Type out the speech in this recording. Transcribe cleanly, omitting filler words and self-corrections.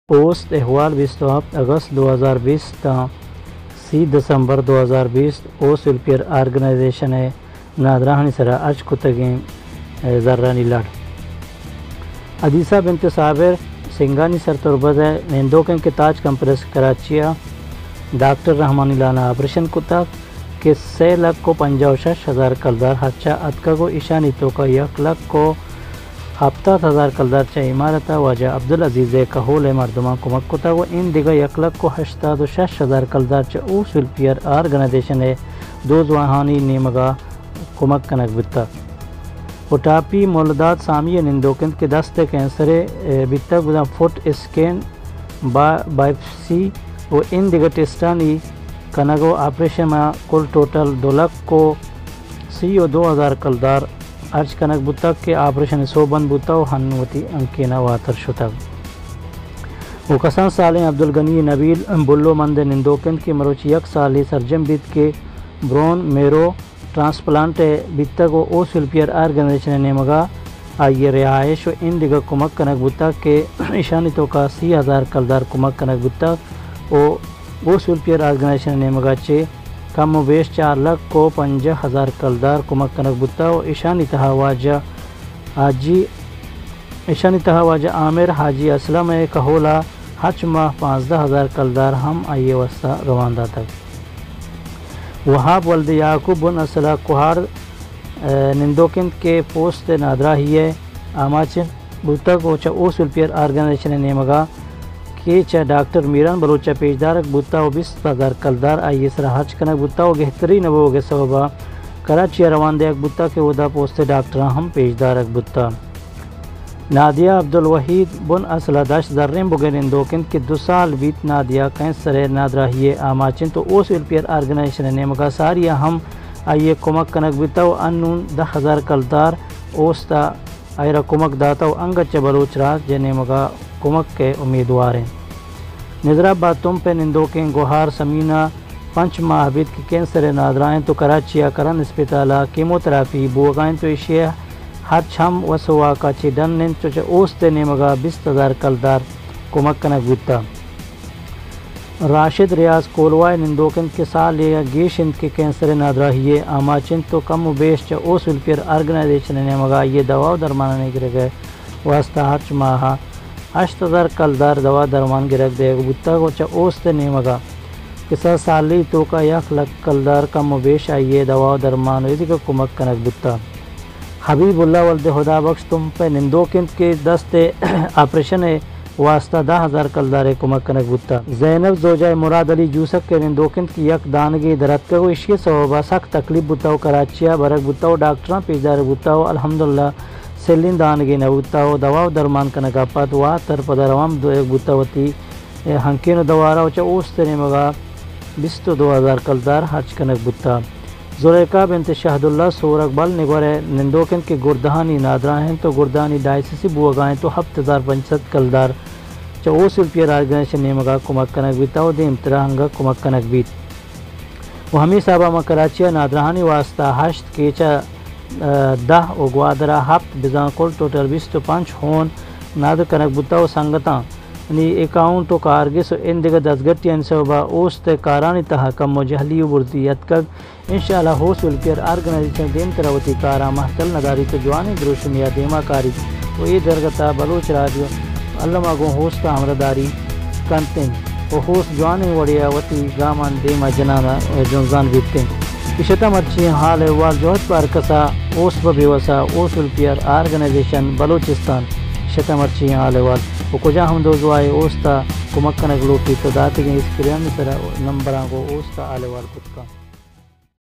پوست احوال 27 اگست 2020 تا 30 دسمبر 2020 اوس ویلفیئر آرگنائزیشن نادرانی سرا اچ کتگیں ذرانی لڑ عدیثہ بنت صابر سنگانی سر تربز نندوکن کے تاج کمپلیکس کراچیا ڈاکٹر رحمانی لانا آپریشن کتا کہ 6,55,000 کلدار حچا اتکا کو ایشانی تو کا 1,00,000 70,000 کلدار چا عمارتا واجہ عبدالعزیز کہول مردمان کمک کتا و ان دیگا 1,86,000 کلدار چا اوس ویلفیئر آرگنائزیشن دوزواہانی نیمگا کمک کنک بتا وٹاپی مولدات سامی نندوکند کے دست کینسر بتا گزا فوٹ اسکین بائپسی و ان دیگا ٹیسٹانی کنگو آپریشن میں کل ٹوٹل 2,32,000 کلدار ارچ کنک بتا کہ آپریشن سو بند بتا و ہنوتی انکینا واتر شتا وہ کسان سالیں عبدالغنی نبیل بلو مند نندوکند کی مروچی 1 سالی سرجم بیت کے برون میرو ٹرانسپلانٹ بیتا کو اوس ویلفیئر آرگنائزیشن نیمگا آئیے رہائش و ان دیگا کمک کنک بتا کہ ایشانی تو کا 30,000 کلدار کمک کنک بتا و اوس ویلفیئر آرگنائزیشن نیمگا چے کم و بیش 4,50,000 کلدار کمک کنک بتا و ایشانی تہا واجہ عامر حاجی اسلم کہولا حچ ماہ 15,000 کلدار ہم آئیے وسطہ رواندہ تک وہاب ولد یعقوب بن اسلح کوہار نندوکند کے پوست نادرہ ہی ہے آماچن بتا کو چا اوس ویلفیئر آرگنائزیشن نیمگا کہ چا ڈاکٹر میران بلوچا پیجدارک بتا و 20,000 کلدار آئیے سرا حج کنک بتا و گہتری نبو گے سببا کراچی روان دیک بتا کہ ودا پوست ڈاکٹران ہم پیجدارک بتا نادیہ عبدالوحید بن اسلح داشت ذرین بگے نندوکند کے 2 سال بیت نادیہ کینسر نادرہی آماچن تو اوس ویلفیئر آرگنائزیشن نیمگا ساریہ ہم آئیے کمک کنک بتا و انون 10,000 کلدار اوستا آئیرہ کمک داتا و انگچ بلوچ راز جے نیمگا کمک کے امیدوار ہیں نظرآباد تم پہ نندوکیں گوہار سمینہ 5 ماہ بیت کی کینسر نادرائیں تو کراچی کرن اسپتالہ کیموتراپی بوگائیں تو ایشیا ہر چھم وسوا کا چی ڈن نن چوچے اوستے نیمگا 20,000 کلدار کمک کنک بتا راشد ریاض کولوائے نندوکند کے سال یا گیشند کے کینسر نادرہی آماچن تو کم و بیش چا اوس ویلفیئر آرگنائزیشن نیمگا یہ دوا و درمان نے گرے گئے واسطہ ہر ماہ 8,000 کلدار دوا درمان گرک دے گا بتا کو چا اوستے نیمگا کسا سالی تو کا 1,00,000 کلدار کم و بیش آئیے دوا و درمان ویدی کا کمک کنک بتا حبیب اللہ ولد خدا بخش تم پہ نندوکند کے دست آپریشن واسطہ 10,000 کلدار کمک کنک بتا زینب زوجہ مراد علی جوسک کے نندوکند کی یک دانگی درد کا اشی سوابا سخت تکلیف بتاو کراچیا برک بتاو ڈاکٹران پیجدار بتاو الحمدللہ سلین دانگی نبتاو دوا و درمان کنک اپات واتر پدروام دو ایک بتاوتی ہنکین دوارا وچا اوست نیمگا 22,000 کلدار حج کنک بتا زلیقہ بنت شہد اللہ سور اقبال نگورے نندوکند کے گردہانی نادرہ ہیں تو گردہانی ڈائسیسی بوگائیں تو 7,500 کلدار چا اوس ویلفیئر آرگنائزیشن نیمگا کمک کنک بیتا و دے امترا ہنگا کمک کنک بیت و ہمی صاحبہ ما کراچیا نادرہانی واسطہ 8 کیچا 10 و گوادرہ 7 بزان کل ٹوٹل 25 ہون نادر کنک بتا و سنگتاں یعنی اکاؤنٹ و کارگس و ان دیگر دستگٹی انصوبہ اوست کارانی تہا کم و جہلی و بردیت کگ انشاءاللہ ہوس ویلفیئر آرگنائزیشن دیم تراوتی کارا محتل نداری تو جوانی دروشنیا دیما کاری و یہ درگتا بلوچ رادیو علمہ گو ہوستا ہمرداری کنتن و ہوس جوانی وڑیا وطی گامان دیما جنانا جنزان بیتن اشتا مرچی حال احوال جوہد پر کسا اوس ببیوسا اوس ویلفیئر آرگنائزیشن بلوچستان اشتا مرچی حال احوال و کجا ہم دوزوائے اوستا کمک کنک لوٹی تو داتی گئی اس کریانی سرا نمبران کو اوستا حال احوال کتا